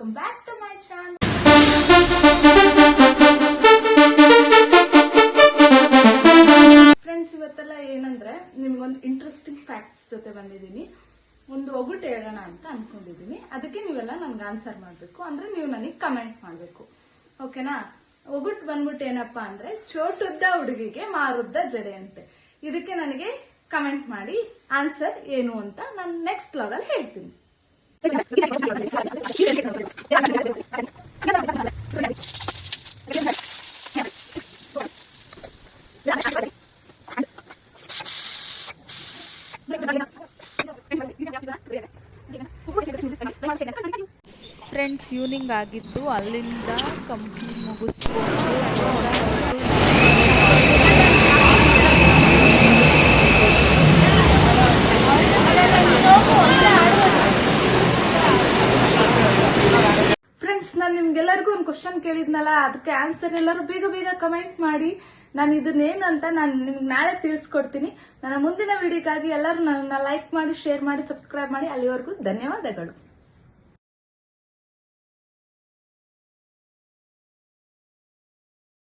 Welcome back to my channel. Friends, ಇವತ್ತೆಲ್ಲ ಏನಂದ್ರೆ ನಿಮ್ಗೊಂದು ಇಂಟ್ರೆಸ್ಟಿಂಗ್ ಫ್ಯಾಕ್ಟ್ಸ್ ಜೊತೆ ಬಂದಿದ್ದೀನಿ. ಒಂದು ಒಗಟು ಹೇಳೋಣ ಅಂತ ಅನ್ಕೊಂಡಿದೀನಿ. ಅದಕ್ಕೆ ನೀವೆಲ್ಲ ನನ್ಗೆ ಆನ್ಸರ್ ಮಾಡ್ಬೇಕು, ಅಂದ್ರೆ ನೀವು ನನಗೆ ಕಮೆಂಟ್ ಮಾಡ್ಬೇಕು. ಓಕೆನಾ? ಒಗಟು ಬಂದ್ಬಿಟ್ಟು ಏನಪ್ಪಾ ಅಂದ್ರೆ, ಚೋಟುದ್ದ ಹುಡುಗಿಗೆ ಮಾರುದ್ದ ಜಡೆ ಅಂತೆ. ಇದಕ್ಕೆ ನನಗೆ ಕಮೆಂಟ್ ಮಾಡಿ ಆನ್ಸರ್ ಏನು ಅಂತ ನಾನು ನೆಕ್ಸ್ಟ್ ವ್ಲಾಗ್ ಅಲ್ಲಿ ಹೇಳ್ತೀನಿ. ಫ್ರೆಂಡ್ಸ್, ಈವ್ನಿಂಗ್ ಆಗಿತ್ತು. ಅಲ್ಲಿಂದ ಕಂಪ್ನಿ ಮುಗಿಸ್ಕೊಂಡು ಫ್ರೆಂಡ್ಸ್, ನಾನು ನಿಮ್ಗೆಲ್ಲರಿಗೂ ಒಂದು ಕ್ವಶನ್ ಕೇಳಿದ್ನಲ್ಲ, ಅದಕ್ಕೆ ಆನ್ಸರ್ ಎಲ್ಲರೂ ಬೇಗ ಬೇಗ ಕಮೆಂಟ್ ಮಾಡಿ. ನಾನು ಇದನ್ನೇನು ಅಂತ ನಾನು ನಿಮ್ಗೆ ನಾಳೆ ತಿಳಿಸ್ಕೊಡ್ತೀನಿ. ನನ್ನ ಮುಂದಿನ ವಿಡಿಯೋಗಾಗಿ ಎಲ್ಲರೂ ನನ್ನ ಲೈಕ್ ಮಾಡಿ, ಶೇರ್ ಮಾಡಿ, ಸಬ್ಸ್ಕ್ರೈಬ್ ಮಾಡಿ. ಅಲ್ಲಿವರೆಗೂ ಧನ್ಯವಾದಗಳು.